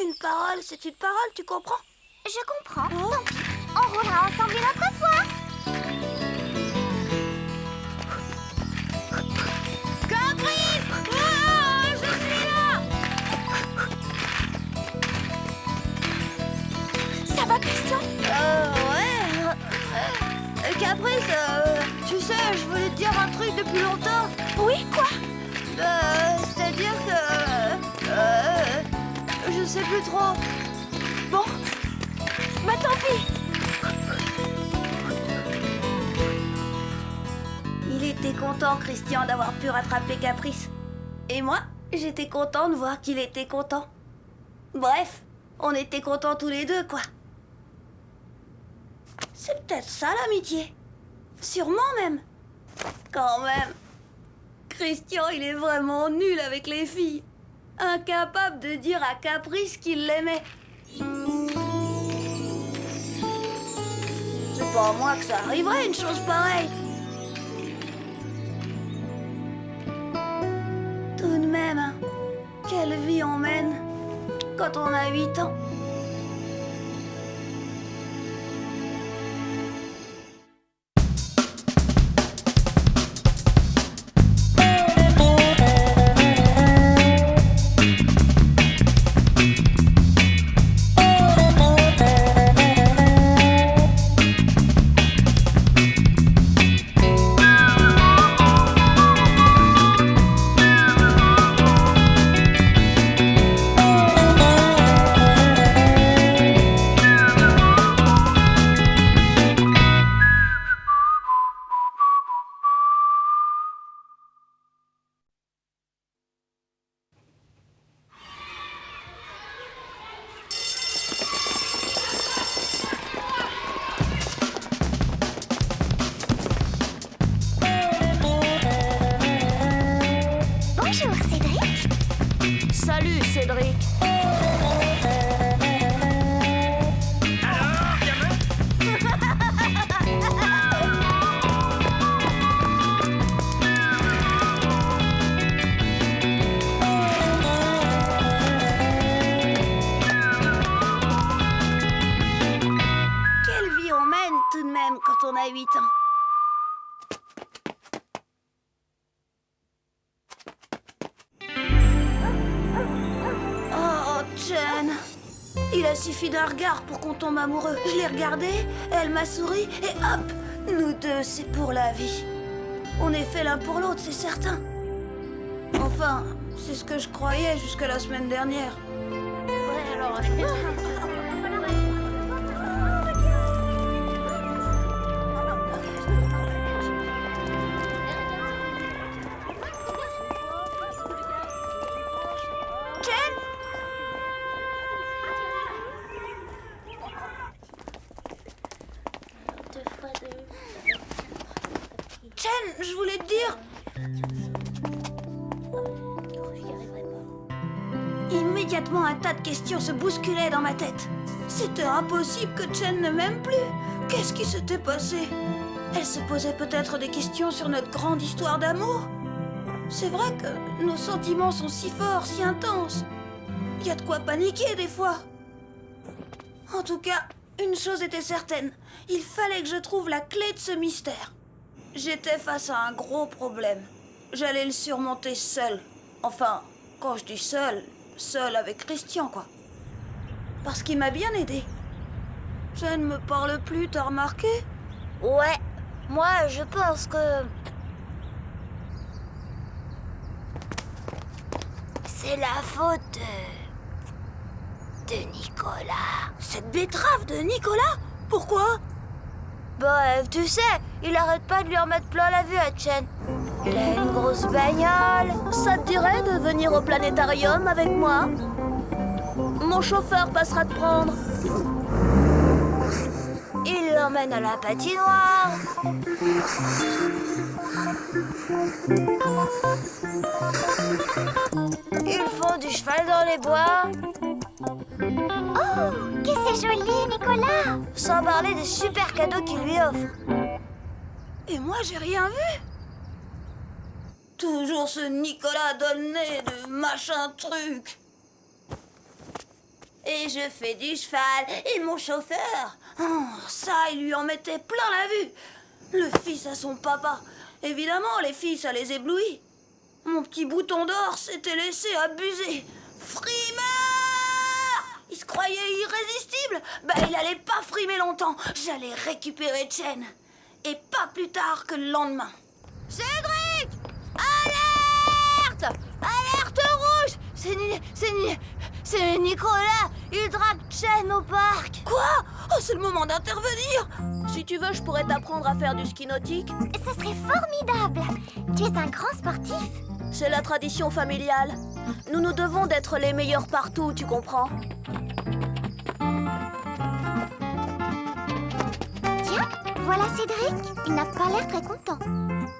Une parole, c'est une parole, tu comprends?
Je comprends. Tant pis. On roulera ensemble une autre fois.
Caprice! Oh, je suis là!
Ça va, Christian?
Ouais. Caprice, tu sais, je voulais te dire un truc depuis longtemps.
Oui, quoi?
C'est-à-dire que... je sais plus trop.
Bon, bah tant pis.
Il était content, Christian, d'avoir pu rattraper Caprice. Et moi, j'étais content de voir qu'il était content. Bref, on était contents tous les deux, quoi. C'est peut-être ça, l'amitié. Sûrement même. Quand même. Christian, il est vraiment nul avec les filles. Incapable de dire à Caprice qu'il l'aimait. Je C'est pas à moi que ça arriverait, une chose pareille. Tout de même, hein, quelle vie on mène quand on a 8 ans.
Bonjour, Cédric.
Salut, Cédric.
Alors, gamin?
Quelle vie on mène tout de même quand on a 8 ans. Oh, Chen. Il a suffi d'un regard pour qu'on tombe amoureux. Je l'ai regardé, elle m'a souri et hop, nous deux, c'est pour la vie. On est fait l'un pour l'autre, c'est certain. Enfin, c'est ce que je croyais jusqu'à la semaine dernière.
Ouais, alors...
Chen! Chen, je voulais te dire... Immédiatement, un tas de questions se bousculaient dans ma tête. C'était impossible que Chen ne m'aime plus. Qu'est-ce qui s'était passé? Elle se posait peut-être des questions sur notre grande histoire d'amour. C'est vrai que nos sentiments sont si forts, si intenses. Il y a de quoi paniquer des fois. En tout cas, une chose était certaine. Il fallait que je trouve la clé de ce mystère. J'étais face à un gros problème. J'allais le surmonter seule. Enfin, quand je dis seule, seule avec Christian, quoi. Parce qu'il m'a bien aidé. Je ne me parle plus, t'as remarqué?
Ouais, moi je pense que... c'est la faute de Nicolas.
Cette betterave de Nicolas? Pourquoi?
Bah, tu sais, il arrête pas de lui remettre plein la vue à Chen. Il a une grosse bagnole.
Ça te dirait de venir au planétarium avec moi? Mon chauffeur passera te prendre.
Il l'emmène à la patinoire. Ils font du cheval dans les bois.
Oh, que c'est joli, Nicolas.
Sans parler des super cadeaux qu'il lui offre.
Et moi, j'ai rien vu. Toujours ce Nicolas Dolnay de machin truc. Et je fais du cheval. Et mon chauffeur, oh, ça, il lui en mettait plein la vue. Le fils à son papa. Évidemment, les filles, ça les éblouit. Mon petit bouton d'or s'était laissé abuser. Frimeur! Il se croyait irrésistible. Ben, il allait pas frimer longtemps. J'allais récupérer Chen. Et pas plus tard que le lendemain.
Cédric! Alerte! Alerte rouge! C'est Nicolas! Il drague Chen au parc!
Quoi? Oh, c'est le moment d'intervenir!
Si tu veux, je pourrais t'apprendre à faire du ski nautique.
Ce serait formidable. Tu es un grand sportif.
C'est la tradition familiale. Nous nous devons d'être les meilleurs partout, tu comprends?
Tiens, voilà Cédric. Il n'a pas l'air très content.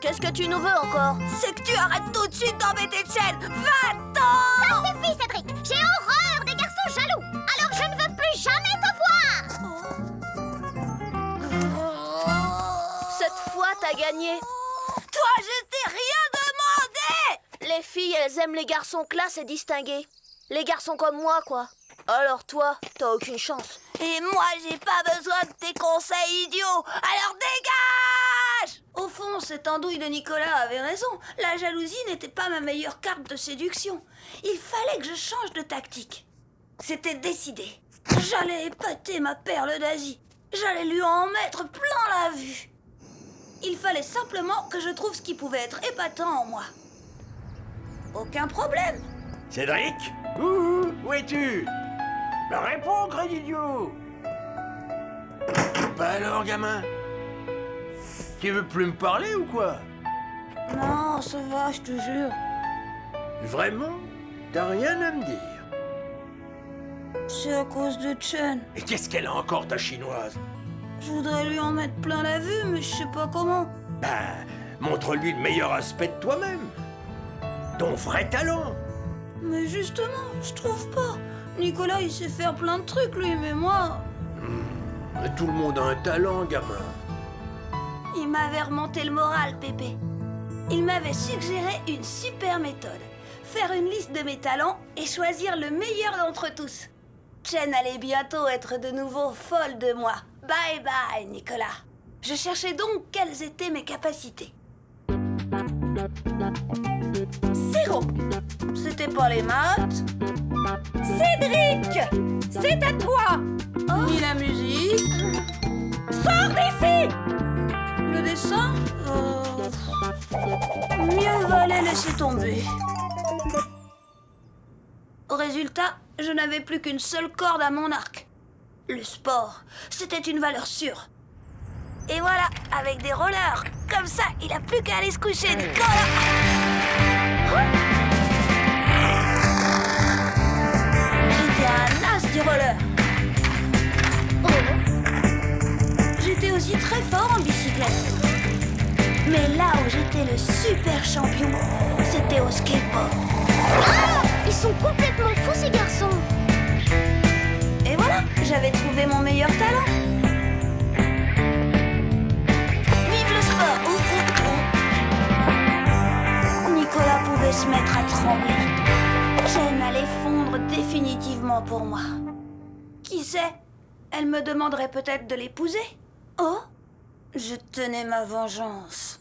Qu'est-ce que tu nous veux encore?
C'est que tu arrêtes tout de suite d'embêter Chen! Va-t'en!
Ça suffit, Cédric. J'ai horreur des garçons jaloux. Alors je ne veux plus jamais te voir.
gagné.
Toi, je t'ai rien demandé!
Les filles, elles aiment les garçons classe et distingués. Les garçons comme moi, quoi. Alors toi, t'as aucune chance.
Et moi, j'ai pas besoin de tes conseils idiots. Alors dégage! Au fond, cette andouille de Nicolas avait raison. La jalousie n'était pas ma meilleure carte de séduction. Il fallait que je change de tactique. C'était décidé. J'allais épater ma perle d'Asie. J'allais lui en mettre plein la vue. Il fallait simplement que je trouve ce qui pouvait être épatant en moi. Aucun problème.
Cédric? Où es-tu? Ben réponds, gros idiot! Bah alors, gamin? Tu veux plus me parler ou quoi?
Non, ça va, je te jure.
Vraiment? T'as rien à me dire?
C'est à cause de Chen.
Et qu'est-ce qu'elle a encore, ta chinoise?
Je voudrais lui en mettre plein la vue, mais je sais pas comment.
Ben, montre-lui le meilleur aspect de toi-même. Ton vrai talent.
Mais justement, je trouve pas. Nicolas, il sait faire plein de trucs, lui, mais moi...
Tout le monde a un talent, gamin.
Il m'avait remonté le moral, Pépé. Il m'avait suggéré une super méthode. Faire une liste de mes talents et choisir le meilleur d'entre tous. Chen allait bientôt être de nouveau folle de moi. Bye bye, Nicolas. Je cherchais donc quelles étaient mes capacités. 0. C'était pas les maths.
Cédric! C'est à toi!
Ni la musique.
Sors d'ici!
Le dessin mieux valait laisser tomber. Au résultat, je n'avais plus qu'une seule corde à mon arc. Le sport, c'était une valeur sûre. Et voilà, avec des rollers, comme ça, il a plus qu'à aller se coucher, Nicolas. J'étais un as du roller. J'étais aussi très fort en bicyclette. Mais là où j'étais le super champion, c'était au skateboard.
Ah! Ils sont complètement fous, ces garçons.
Et voilà, j'avais trouvé mon meilleur talent. Vive le sport! Nicolas pouvait se mettre à trembler. Chen allait fondre définitivement pour moi. Qui sait? Elle me demanderait peut-être de l'épouser. Oh, je tenais ma vengeance.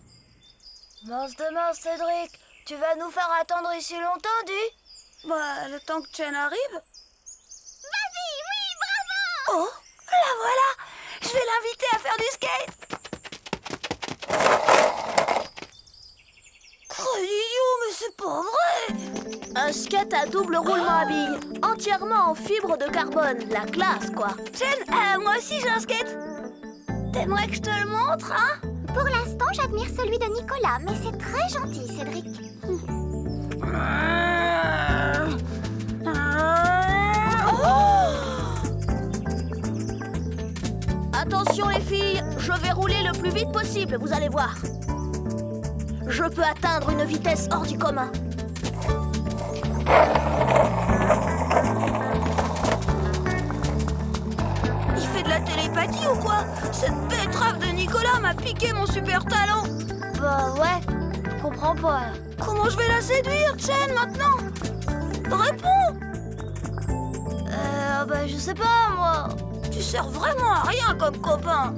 Mince de mince, Cédric. Tu vas nous faire attendre ici longtemps, dis?
Bah, le temps que Chen arrive.
Vas-y, oui, bravo!
Oh, la voilà! Je vais l'inviter à faire du skate. Oh, idiot, mais c'est pas vrai!
Un skate à double roulement à billes, entièrement en fibre de carbone, la classe, quoi.
Chen, moi aussi j'ai un skate. T'aimerais que je te le montre, hein?
Pour l'instant, j'admire celui de Nicolas, mais c'est très gentil, Cédric.
Attention les filles, je vais rouler le plus vite possible, vous allez voir. Je peux atteindre une vitesse hors du commun.
Il fait de la télépathie ou quoi? Cette pétrave de Nicolas m'a piqué mon super talent.
Bah ouais, je comprends pas.
Comment je vais la séduire, Chen, maintenant? Réponds!
Bah je sais pas, moi.
Tu sers vraiment à rien comme copain.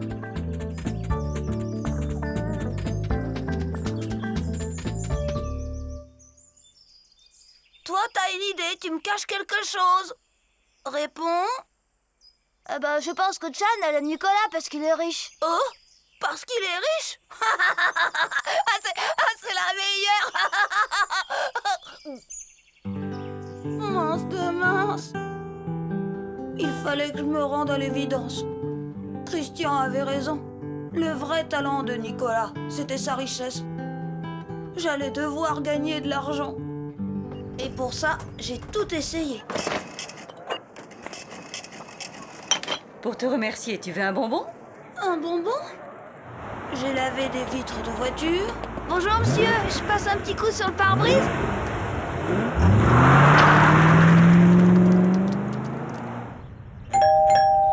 Toi, t'as une idée, tu me caches quelque chose. Réponds.
Bah je pense que Chan, elle aime Nicolas parce qu'il est riche.
Oh, parce qu'il est riche? C'est la meilleure. Mince de mince. Il fallait que je me rende à l'évidence. Christian avait raison. Le vrai talent de Nicolas, c'était sa richesse. J'allais devoir gagner de l'argent. Et pour ça, j'ai tout essayé.
Pour te remercier, tu veux un bonbon?
Un bonbon? J'ai lavé des vitres de voiture. Bonjour monsieur, je passe un petit coup sur le pare-brise.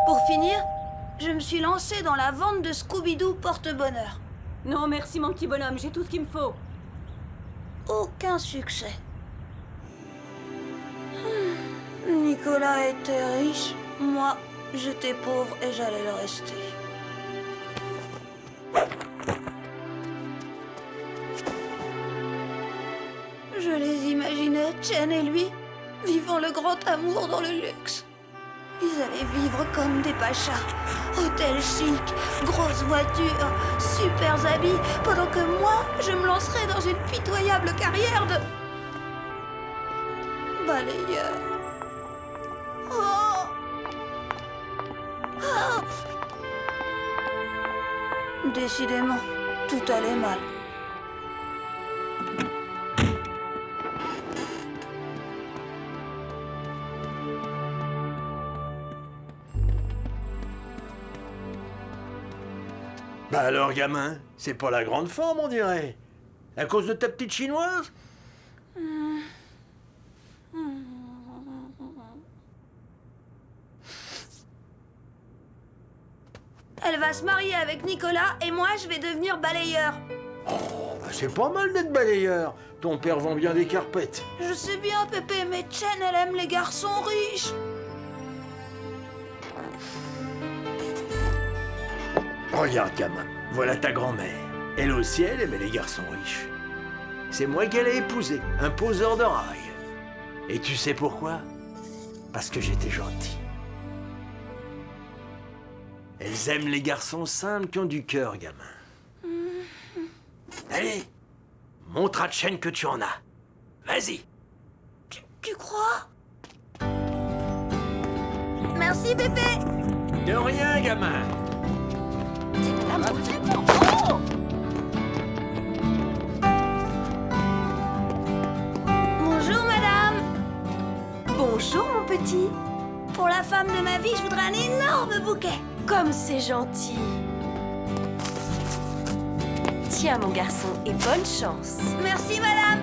Pour finir, je me suis lancée dans la vente de Scooby-Doo porte-bonheur.
Non, merci mon petit bonhomme, j'ai tout ce qu'il me faut.
Aucun succès. Nicolas était riche, moi j'étais pauvre et j'allais le rester. Je les imaginais, Chen et lui, vivant le grand amour dans le luxe. Ils allaient vivre comme des pachas. Hôtel chic, grosses voitures, super habits, pendant que moi, je me lancerais dans une pitoyable carrière de... balayeur. Oh. Oh. Décidément, tout allait mal.
Bah alors, gamin, c'est pas la grande forme, on dirait. À cause de ta petite chinoise?
Elle va se marier avec Nicolas et moi, je vais devenir balayeur.
Oh, bah c'est pas mal d'être balayeur. Ton père vend bien des carpettes.
Je sais bien, Pépé, mais Chen, elle aime les garçons riches.
Regarde, gamin, voilà ta grand-mère. Elle aussi, elle aimait les garçons riches. C'est moi qu'elle a épousé, un poseur de rails. Et tu sais pourquoi? Parce que j'étais gentil. Elles aiment les garçons simples qui ont du cœur, gamin. Allez, montre à Chen que tu en as. Vas-y.
Tu crois? Merci, Pépé.
De rien, gamin.
Bonjour, madame.
Bonjour, mon petit.
Pour la femme de ma vie, je voudrais un énorme bouquet.
Comme c'est gentil. Tiens, mon garçon, et bonne chance.
Merci, madame.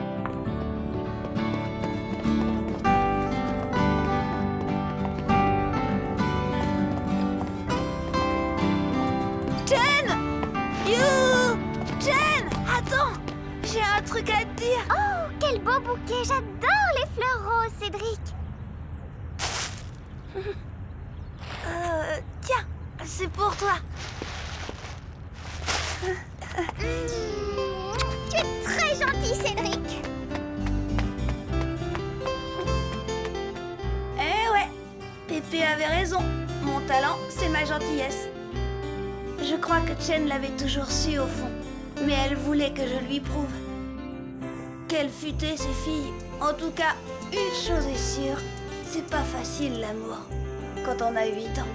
Chen! You! Chen! Attends! J'ai un truc à te dire.
Oh, quel beau bouquet! J'adore les fleurs roses, Cédric.
Tiens, c'est pour toi.
Tu es très gentil, Cédric.
Eh ouais, Pépé avait raison. Mon talent, c'est ma gentillesse. Je crois que Chen l'avait toujours su au fond, mais elle voulait que je lui prouve. Quelle futée ces filles. En tout cas, une chose est sûre, c'est pas facile l'amour quand on a 8 ans.